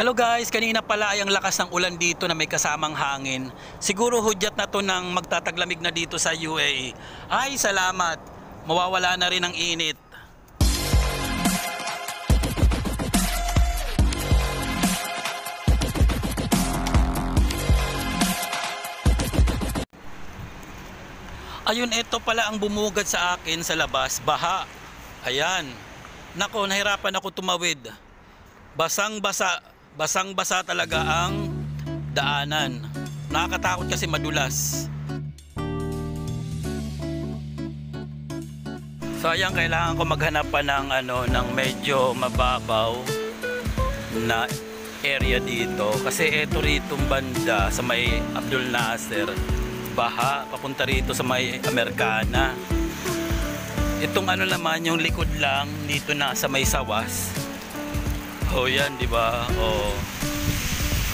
Hello guys, kanina pala ay ang lakas ng ulan dito na may kasamang hangin. Siguro hudyat na to ng magtataglamig na dito sa UAE. Ay, salamat. Mawawala na rin ang init. Ayun, ito pala ang bumugad sa akin sa labas, baha. Ayan. Nako, nahirapan ako tumawid. Basang-basa talaga ang daanan. Nakakatakot kasi madulas. So ayan, kailangan ko maghanap pa ng medyo mababaw na area dito kasi eto ritong banda sa may Abdul Nasser, baha papunta rito sa may Americana. Itong naman yung likod lang dito na sa may Sawas. Oh, yan, di ba? Oh.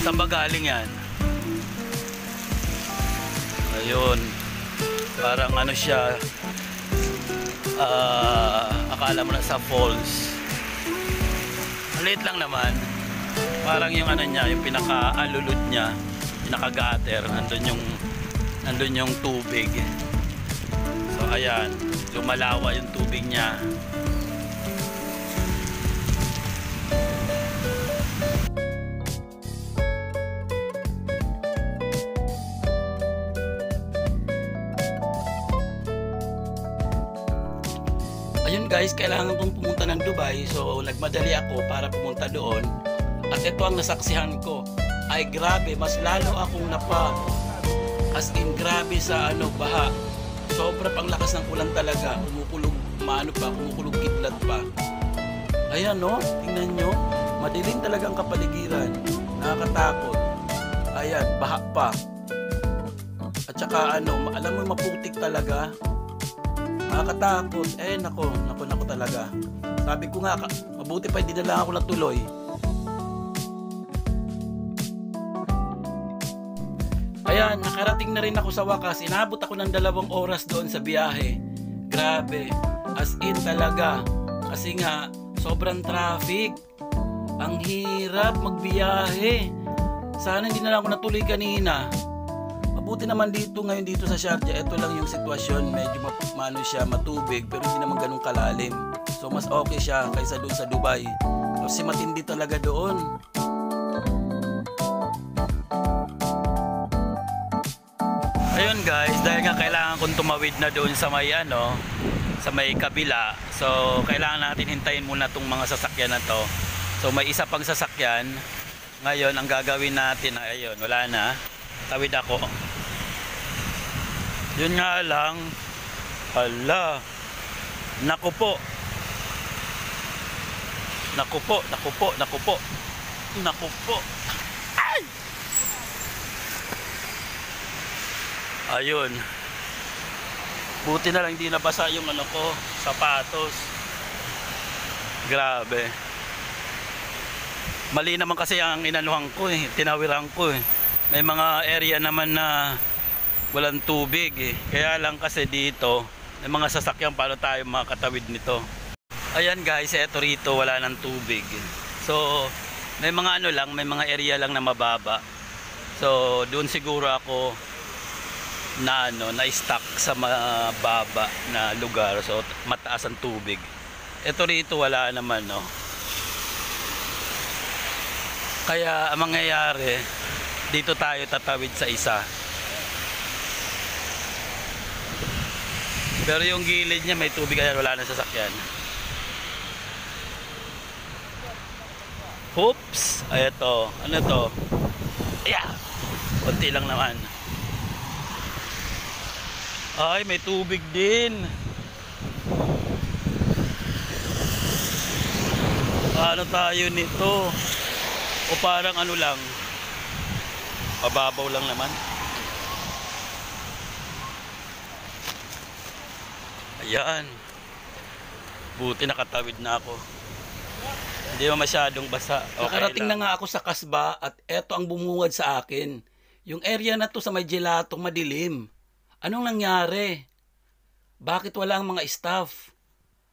Saan ba galing yan? Ayun. Parang siya. Akala mo na sa falls. Maliit lang naman. Parang yung niya, yung pinaka-alulod niya, pinaka-gutter, nandun yung tubig. So, ayan. Lumalawa yung tubig niya. Ayun guys, kailangan kong pumunta ng Dubai, so nagmadali ako para pumunta doon. At ito ang nasaksihan ko. Ay grabe, mas lalo akong as in grabe sa baha. Sobra pang lakas ng ulan talaga. Kumukulog, kumukulog kidlat pa. Ayan no, tingnan nyo. Madilim talagang kapaligiran. Nakakatakot. Ayan, baha pa. At saka alam mo maputik talaga. Nakakatakot. Nako talaga. Sabi ko nga, mabuti pa hindi na lang ako natuloy. Ayan, nakarating na rin ako sa wakas. Inabot ako ng 2 oras doon sa biyahe. Grabe. As in talaga. Kasi nga, sobrang traffic. Ang hirap magbiyahe. Sana hindi na lang ako natuloy kanina. Mabuti naman ngayon dito sa Sharjah, ito lang yung sitwasyon, medyo matubig pero hindi naman ganun kalalim. So mas okay siya kaysa doon sa Dubai. Kasi matindi talaga doon. Ayun guys, dahil nga kailangan kong tumawid na doon sa may kabila. So kailangan natin hintayin muna tong mga sasakyan na to. So may isa pang sasakyan. Ngayon ang gagawin natin ay ayun, wala na. Tawid ako. Yun nga lang. Hala. Naku po. Ay! Ayun. Buti na lang hindi nabasa yung sapatos. Grabe. Mali naman kasi ang inanuhan ko tinawiran ko May mga area naman na walang tubig Kaya lang kasi dito may mga sasakyan, paano tayo makatawid nito. Ayan guys, eto rito wala ng tubig. So may mga may mga area lang na mababa. So doon siguro ako na na-stuck sa mababa na lugar. So mataas ang tubig. Eto rito wala naman Kaya ang mangyayari, dito tayo tatawid sa isa. Pero yung gilid niya may tubig, kaya wala na sasakyan. Oops! Ay ito. Ano to? Yeah! Kunti lang naman. Ay, may tubig din. Paano tayo nito? O parang lang, pababaw lang naman. Ayan. Buti nakatawid na ako. Hindi mo masyadong basa. Okay, nakarating na nga ako sa kasba at eto ang bumungad sa akin. Yung area na to sa may gelatong madilim. Anong nangyari? Bakit wala ang mga staff?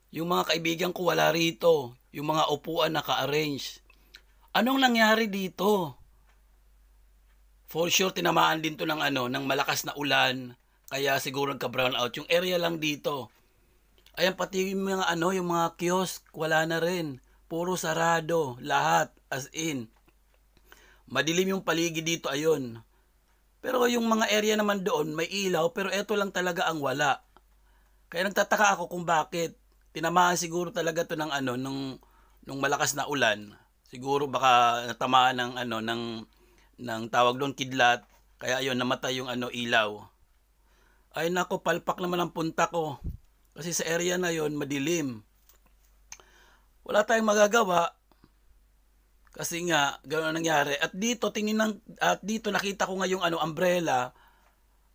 Yung mga kaibigan ko wala rito. Yung mga upuan naka-arrange. Anong nangyari dito? For sure tinamaan din to ng ng malakas na ulan, kaya siguro nagka-brown out yung area lang dito. Ayan, pati yung mga yung mga kiosk, wala na rin. Puro sarado, lahat, as in. Madilim yung paligid dito, ayun. Pero yung mga area naman doon, may ilaw, pero eto lang talaga ang wala. Kaya nagtataka ako kung bakit. Tinamaan siguro talaga to ng nung malakas na ulan. Siguro baka natamaan ng tawag doon kidlat. Kaya ayun, namatay yung ilaw. Ay nako, palpak naman ang punta ko. Kasi sa area na yon madilim. Wala tayong magagawa. Kasi nga, gano'n ang nangyari. At dito, dito nakita ko nga yung umbrella.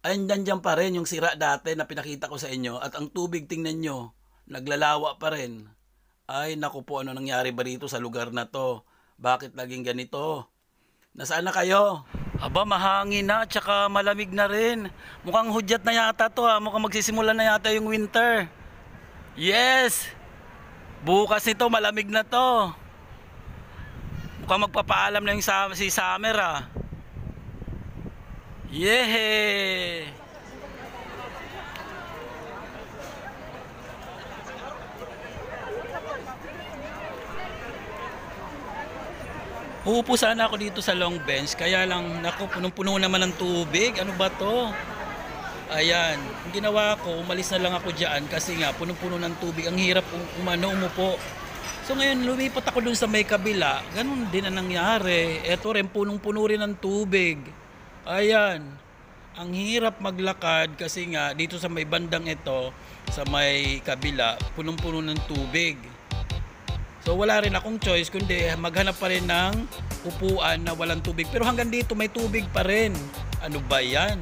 Ay, nandiyan pa rin yung sira dati na pinakita ko sa inyo. At ang tubig, tingnan nyo, naglalawa pa rin. Ay, naku po, ano nangyari ba dito sa lugar na to? Bakit naging ganito? Nasaan na kayo? Aba, mahangin na, tsaka malamig na rin. Mukhang hudyat na yata to ha. Mukhang magsisimula na yata yung winter. Yes! Bukas nito, malamig na to. Mukhang magpapaalam na yung si Summer ha. Yehey! Uupo sana ako dito sa long bench, kaya lang, naku, punong-puno naman ng tubig. Ano ba to? Ayan, ang ginawa ko, umalis na lang ako dyan kasi nga, punong-puno ng tubig. Ang hirap umupo. So ngayon, lumipat ako dun sa may kabila. Ganun din ang nangyari. Eto rin, punong-puno rin ng tubig. Ayan, ang hirap maglakad kasi nga, dito sa may bandang ito, sa may kabila, punong-puno ng tubig. So wala rin akong choice kundi maghanap pa rin ng upuan na walang tubig. Pero hanggang dito may tubig pa rin. Ano ba yan?